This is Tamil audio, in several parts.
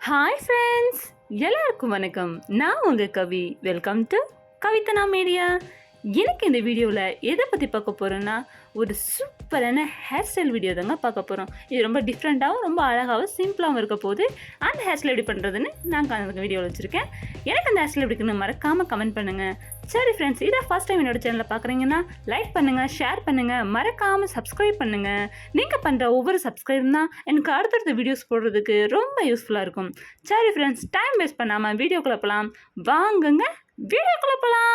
ஹாய் ஃப்ரெண்ட்ஸ், எல்லாருக்கும் வணக்கம். நான் உங்கள் Kavi. Welcome to Kavithana media. எனக்கு இந்த வீடியோவில் எதை பற்றி பார்க்க போகிறோன்னா, ஒரு சூப்பரான ஹேர் ஸ்டைல் வீடியோ தாங்க பார்க்க போகிறோம். இது ரொம்ப டிஃப்ரெண்ட்டாகவும் ரொம்ப அழகாகவும் சிம்பிளாகவும் இருக்க போது அந்த ஹேர் ஸ்டைல் எப்படி பண்ணுறதுன்னு நான் அந்த வீடியோவில் வச்சுருக்கேன். எனக்கு அந்த ஹேர் ஸ்டைல் எப்படின்னு மறக்காமல் கமெண்ட் பண்ணுங்கள். சரி ஃப்ரெண்ட்ஸ், இதை ஃபஸ்ட் டைம் என்னோட சேனலில் பார்க்குறீங்கன்னா லைக் பண்ணுங்கள், ஷேர் பண்ணுங்கள், மறக்காமல் சப்ஸ்கிரைப் பண்ணுங்கள். நீங்கள் பண்ணுற ஒவ்வொரு சப்ஸ்கிரைப் தான் எனக்கு அடுத்தடுத்த வீடியோஸ் போடுறதுக்கு ரொம்ப யூஸ்ஃபுல்லாக இருக்கும். சரி ஃப்ரெண்ட்ஸ், டைம் வேஸ்ட் பண்ணாமல் வீடியோக்குள்ளே போகலாம். வாங்குங்க, வீடியோக்குள்ளே போகலாம்.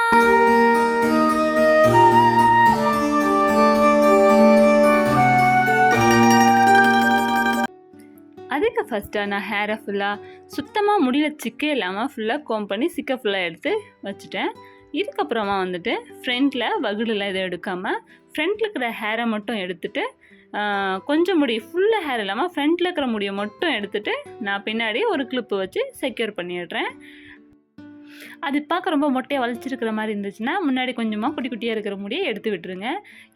அதுக்கு ஃபஸ்ட்டாக நான் ஹேரை ஃபுல்லாக சுத்தமாக முடியல சிக்கே இல்லாமல் ஃபுல்லாக கோம் பண்ணி சிக்கை ஃபுல்லாக எடுத்து வச்சுட்டேன். இதுக்கப்புறமா வந்துட்டு ஃப்ரண்ட்டில் வகுடில் இதை எடுக்காமல் ஃப்ரண்ட்டில் இருக்கிற ஹேரை மட்டும் எடுத்துகிட்டு கொஞ்சம் முடி ஃபுல்லாக ஹேர் இல்லாமல் ஃப்ரண்ட்டில் இருக்கிற முடியை மட்டும் எடுத்துகிட்டு நான் பின்னாடி ஒரு கிளிப்பு வச்சு செக்யூர் பண்ணிடுறேன். அது பார்க்க ரொம்ப மொட்டையாக வளைச்சிருக்கிற மாதிரி இருந்துச்சுன்னா முன்னாடி கொஞ்சமாக குட்டி குட்டியாக இருக்கிற முடியை எடுத்து விட்டுருங்க.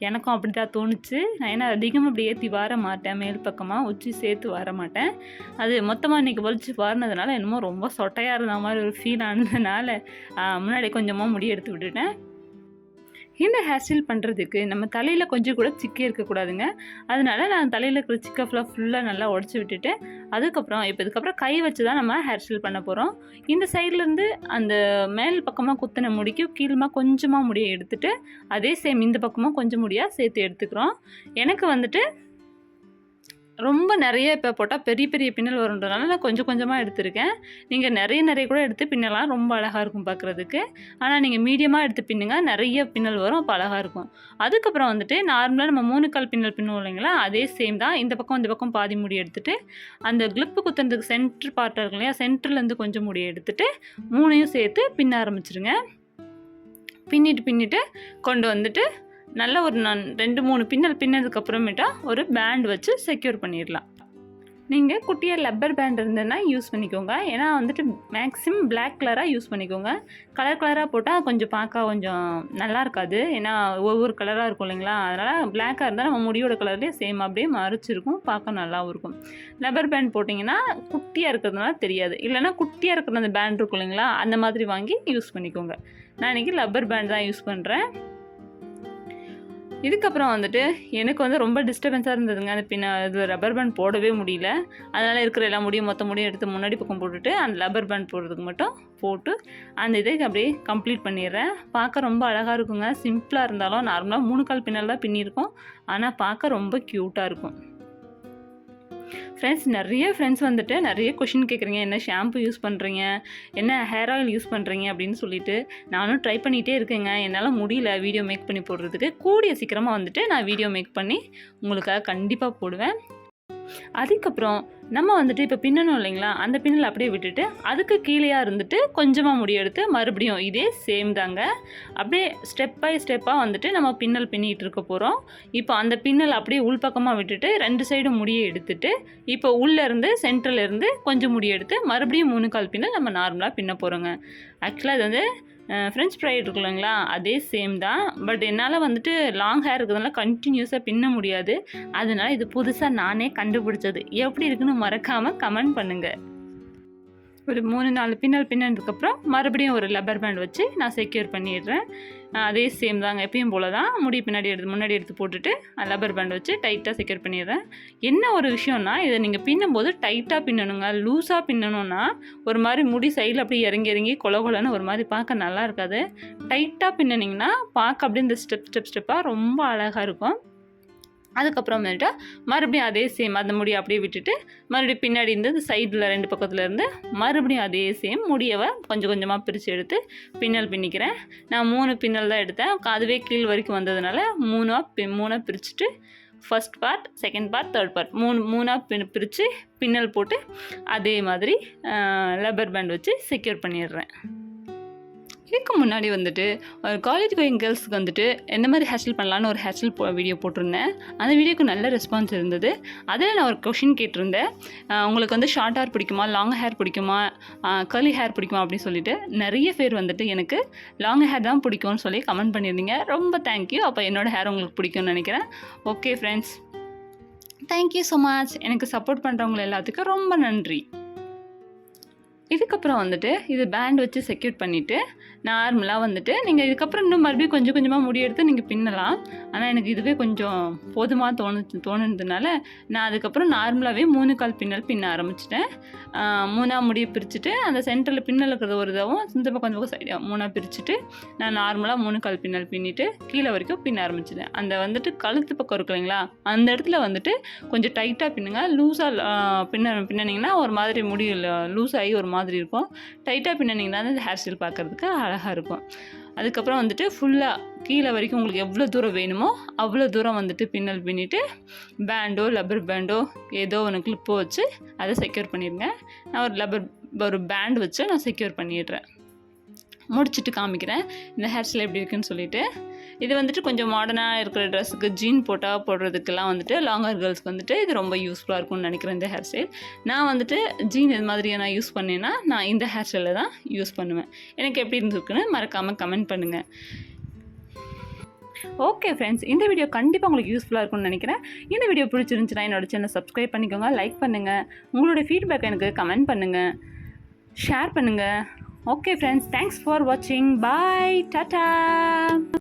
எனக்கும் அப்படி தான் தோணுச்சு. நான் ஏன்னா அதிகமாக அப்படி ஏற்றி வர மாட்டேன், மேல் பக்கமாக உச்சி சேர்த்து வர மாட்டேன். அது மொத்தமாக இன்றைக்கி வலிச்சு வாரினதுனால என்னமோ ரொம்ப சொட்டையாக இருந்த மாதிரி ஒரு ஃபீல் ஆனதுனால முன்னாடி கொஞ்சமாக முடி எடுத்து விட்டுட்டேன். இந்த ஹேர் ஸ்டைல் பண்ணுறதுக்கு நம்ம தலையில் கொஞ்சம் கூட சிக்கே இருக்கக்கூடாதுங்க. அதனால நான் தலையில் இருக்கிற சிக்கை ஃபுல்லாக நல்லா உடச்சி விட்டுட்டு அதுக்கப்புறம் இதுக்கப்புறம் கை வச்சு தான் நம்ம ஹேர் ஸ்டைல் பண்ண போகிறோம். இந்த சைட்லேருந்து அந்த மேல் பக்கமாக குத்தின முடிக்கு கீழமாக கொஞ்சமாக முடியை எடுத்துகிட்டு அதே சேம் இந்த பக்கமாக கொஞ்சம் முடியாக சேர்த்து எடுத்துக்கிறோம். எனக்கு வந்துட்டு ரொம்ப நிறைய இப்போ போட்டால் பெரிய பெரிய பின்னல் வருன்றதுனால நான் கொஞ்சம் கொஞ்சமாக எடுத்திருக்கேன். நீங்கள் நிறைய கூட எடுத்து பின்னலாம், ரொம்ப அழகாக இருக்கும் பார்க்குறதுக்கு. ஆனால் நீங்கள் மீடியமாக எடுத்து பின்னுங்க, நிறைய பின்னல் வரும், அப்போ அழகாக இருக்கும். அதுக்கப்புறம் வந்துட்டு நார்மலாக நம்ம 3 கால் பின்னல் பின்னுவோம் இல்லைங்களா, அதே சேம் தான். இந்த பக்கம் பாதி முடி எடுத்துகிட்டு அந்த கிளிப்பு குத்துறதுக்கு சென்ட்ரு பார்ட்டாக இருக்கும் இல்லையா, சென்டர்லேருந்து கொஞ்சம் முடியை எடுத்துகிட்டு 3யும் சேர்த்து பின்ன ஆரம்பிச்சிருங்க. பின்னிட்டு கொண்டு வந்துட்டு நல்ல ஒரு 2-3 பின்னல் பின்னதுக்கப்புறமேட்டா ஒரு பேண்ட் வச்சு செக்யூர் பண்ணிடலாம். நீங்கள் குட்டியாக லப்பர் பேண்ட் இருந்ததுன்னா யூஸ் பண்ணிக்கோங்க. ஏன்னா வந்துட்டு மேக்ஸிமம் பிளாக் கலராக யூஸ் பண்ணிக்கோங்க. கலராக போட்டால் கொஞ்சம் பார்க்க கொஞ்சம் நல்லா இருக்காது. ஏன்னா ஒவ்வொரு கலராக இருக்கும் இல்லைங்களா, அதனால் பிளாக்காக இருந்தால் நம்ம முடியோட கலர்லேயே சேம் அப்படியே மறைச்சிருக்கும், பார்க்க நல்லாவும் இருக்கும். லப்பர் பேண்ட் போட்டிங்கன்னா குட்டியாக இருக்கிறதுனால தெரியாது. இல்லைனா குட்டியாக இருக்கிற அந்த பேண்ட் இருக்கும் இல்லைங்களா, அந்த மாதிரி வாங்கி யூஸ் பண்ணிக்கோங்க. நான் இன்றைக்கி லப்பர் பேண்ட் தான் யூஸ் பண்ணுறேன். இதுக்கப்புறம் வந்துட்டு எனக்கு வந்து ரொம்ப டிஸ்டர்பன்ஸாக இருந்ததுங்க. இது ரப்பர் பேண்ட் போடவே முடியல. அதனால் இருக்கிற எல்லா முடியும் மொத்த முடியும் எடுத்து முன்னாடி பக்கம் போட்டுட்டு அந்த ரப்பர் பேண்ட் போடுறதுக்கு மட்டும் போட்டு அந்த இதை அப்படியே கம்ப்ளீட் பண்ணிடுறேன். பார்க்க ரொம்ப அழகாக இருக்குங்க. சிம்பிளாக இருந்தாலும் நார்மலாக 3 கால் பின்னல் தான் பின்னியிருக்கோம், ஆனால் பார்க்க ரொம்ப க்யூட்டாக இருக்கும். ஃப்ரெண்ட்ஸ், நிறைய ஃப்ரெண்ட்ஸ் வந்துட்டு நிறைய கொஷின் கேட்குறீங்க, என்ன ஷாம்பு யூஸ் பண்ணுறீங்க, என்ன ஹேர் ஆயில் யூஸ் பண்ணுறீங்க அப்படின்னு சொல்லிட்டு. நானும் ட்ரை பண்ணிகிட்டே இருக்கேங்க. என்னால் முடியல வீடியோ மேக் பண்ணி போடுறதுக்கு. கூடிய சீக்கிரமாக வந்துட்டு நான் வீடியோ மேக் பண்ணி உங்களுக்காக கண்டிப்பாக போடுவேன். அதுக்கப்புறம் நம்ம வந்துட்டு இப்போ பின்னணும் இல்லைங்களா, அந்த பின்னல் அப்படியே விட்டுட்டு அதுக்கு கீழேயாக இருந்துட்டு கொஞ்சமாக முடி எடுத்து மறுபடியும் இதே சேம் தாங்க அப்படியே ஸ்டெப் பை ஸ்டெப்பாக வந்துட்டு நம்ம பின்னல் பின்னிகிட்டு இருக்க போகிறோம். இப்போ அந்த பின்னல் அப்படியே உள்பக்கமாக விட்டுட்டு 2 சைடும் முடியை எடுத்துட்டு இப்போ உள்ளேருந்து சென்டர்லேருந்து கொஞ்சம் முடி எடுத்து மறுபடியும் 3 கால் பின்னல் நம்ம நார்மலாக பின்ன போகிறோங்க. ஆக்சுவலாக அது வந்து ஃப்ரெஞ்ச் ஃப்ரைட் இருக்கு இல்லைங்களா, அதே சேம் தான். பட் என்னால் வந்துட்டு லாங் ஹேர் இருக்கிறதுனால கண்டினியூஸாக பின்ன முடியாது. அதனால் இது புதுசாக நானே கண்டுபிடிச்சது. எப்படி இருக்குன்னு மறக்காமல் கமெண்ட் பண்ணுங்கள். ஒரு 3-4 பின்னல் பின்னதுக்கப்புறம் மறுபடியும் ஒரு லப்பர் பேண்ட் வச்சு நான் செக்யூர் பண்ணிடுறேன். அதே சேம் தாங்க, எப்பயும் போல் தான். முடி முன்னாடி எடுத்து போட்டுட்டு லப்பர் பேண்ட் வச்சு டைட்டாக செக்யூர் பண்ணிடுறேன். என்ன ஒரு விஷயம்னா, இதை நீங்கள் பின்னும்போது டைட்டாக பின்னணுங்க. லூஸாக பின்னணுன்னா ஒரு மாதிரி முடி சைடில் அப்படியே இறங்கி கொலன்னு ஒரு மாதிரி பார்க்க நல்லா இருக்காது. டைட்டாக பின்னனிங்கன்னா பார்க்க அப்படியே இந்த ஸ்டெப்பாக ரொம்ப அழகாக இருக்கும். அதுக்கப்புறமேட்டா மறுபடியும் அதே சேம் அந்த முடியை அப்படியே விட்டுட்டு மறுபடியும் பின்னாடி இருந்து சைடில் 2 பக்கத்தில் இருந்து மறுபடியும் அதே சேம் முடியவை கொஞ்சம் கொஞ்சமாக பிரித்து எடுத்து பின்னல் பின்னிக்கிறேன். நான் 3 பின்னல் தான் எடுத்தேன். அதுவே கீழ் வரைக்கும் வந்ததுனால 3ஆக பிரிச்சுட்டு first part, second part, third part 3ஆக பிரித்து பின்னல் போட்டு அதே மாதிரி லப்பர் பேண்ட் வச்சு செக்யூர் பண்ணிடுறேன். இதுக்கு முன்னாடி வந்துட்டு ஒரு காலேஜ் கோயிங் கேர்ள்ஸுக்கு வந்துட்டு எந்த மாதிரி ஹேர் ஸ்டைல் பண்ணலான்னு ஒரு ஹேர் ஸ்டைல் வீடியோ போட்டிருந்தேன். அந்த வீடியோக்கு நல்ல ரெஸ்பான்ஸ் இருந்தது. அதில் நான் ஒரு கொஷின் கேட்டிருந்தேன், உங்களுக்கு வந்து ஷார்ட் ஹேர் பிடிக்குமா, லாங் ஹேர் பிடிக்குமா, கர்லி ஹேர் பிடிக்குமா அப்படின்னு சொல்லிட்டு நிறைய பேர் வந்துட்டு எனக்கு லாங் ஹேர் தான் பிடிக்கும்னு சொல்லி கமெண்ட் பண்ணியிருந்தீங்க. ரொம்ப தேங்க்யூ. அப்போ என்னோடய ஹேர் உங்களுக்கு பிடிக்கும்னு நினைக்கிறேன். Okay friends, thank you so much. எனக்கு சப்போர்ட் பண்ணுறவங்க எல்லாத்துக்கும் ரொம்ப நன்றி. இதுக்கப்புறம் வந்துட்டு இது பேண்ட் வச்சு செக்யூர் பண்ணிவிட்டு நார்மலாக வந்துட்டு நீங்கள் இதுக்கப்புறம் இன்னும் மறுபடியும் கொஞ்சம் கொஞ்சமாக முடி எடுத்து நீங்கள் பின்னலாம். ஆனால் எனக்கு இதுவே கொஞ்சம் போதுமாக தோணுனதுனால நான் அதுக்கப்புறம் நார்மலாகவே 3/4 பின்னல் பின்ன ஆரம்பிச்சிட்டேன். 3ஆக முடியை பிரிச்சுட்டு அந்த சென்டரில் பின்னல் இருக்கிறது ஒரு இதாகவும் இந்த பக்கம் அந்த பக்கம் சைடாக 3ஆக பிரிச்சுட்டு நான் நார்மலாக 3/4 பின்னல் பின்னிட்டு கீழே வரைக்கும் பின்ன ஆரம்பிச்சிட்டேன். அந்த வந்துட்டு கழுத்து பக்கம் இருக்கு இல்லைங்களா, அந்த இடத்துல வந்துட்டு கொஞ்சம் டைட்டாக பின்னுங்க. லூஸாக பின்னனிங்கன்னா ஒரு மாதிரி முடி லூஸ் ஆகி ஒரு மாதிரி இருக்கும். டைட்டாக பின்னனிங்கன்னா அந்த ஹேர் ஸ்டைல் பார்க்குறதுக்கு அழகாக இருக்கும். அதுக்கப்புறம் வந்துட்டு ஃபுல்லாக கீழே வரைக்கும் உங்களுக்கு எவ்வளோ தூரம் வேணுமோ அவ்வளோ தூரம் வந்துட்டு பின்னல் பின்னிட்டு பேண்டோ லப்பர் பேண்டோ ஏதோ ஒன்று கிளிப்போ வச்சு அதை செக்யூர் பண்ணிடுங்க. நான் ஒரு பேண்ட் வச்சு நான் செக்யூர் பண்ணிடுறேன். முடிச்சுட்டு காமிக்கிறேன் இந்த ஹேர் ஸ்டைல் எப்படி இருக்குன்னு சொல்லிட்டு. இது வந்துட்டு கொஞ்சம் மாடர்னாக இருக்கிற ட்ரெஸ்ஸுக்கு ஜீன் போடுறதுக்கெல்லாம் வந்துட்டு லாங்கர் கேர்ள்ஸ்க்கு வந்துட்டு இது ரொம்ப யூஸ்ஃபுல்லாக இருக்கும்னு நினைக்கிறேன் இந்த ஹேர் ஸ்டைல். நான் வந்துட்டு ஜீன் இது மாதிரி நான் யூஸ் பண்ணேன்னா நான் இந்த ஹேர் ஸ்டைலில் தான் யூஸ் பண்ணுவேன். எனக்கு எப்படி இருந்திருக்குன்னு மறக்காமல் கமெண்ட் பண்ணுங்கள். ஓகே ஃப்ரெண்ட்ஸ், இந்த வீடியோ கண்டிப்பாக உங்களுக்கு யூஸ்ஃபுல்லாக இருக்கும்னு நினைக்கிறேன். இந்த வீடியோ பிடிச்சிருந்துச்சுன்னா என்னோட சேனலை சப்ஸ்கிரைப் பண்ணிக்கோங்க, லைக் பண்ணுங்கள், உங்களுடைய ஃபீட்பேக் எனக்கு கமெண்ட் பண்ணுங்கள், ஷேர் பண்ணுங்கள். Okay friends, thanks for watching. Bye. Tata.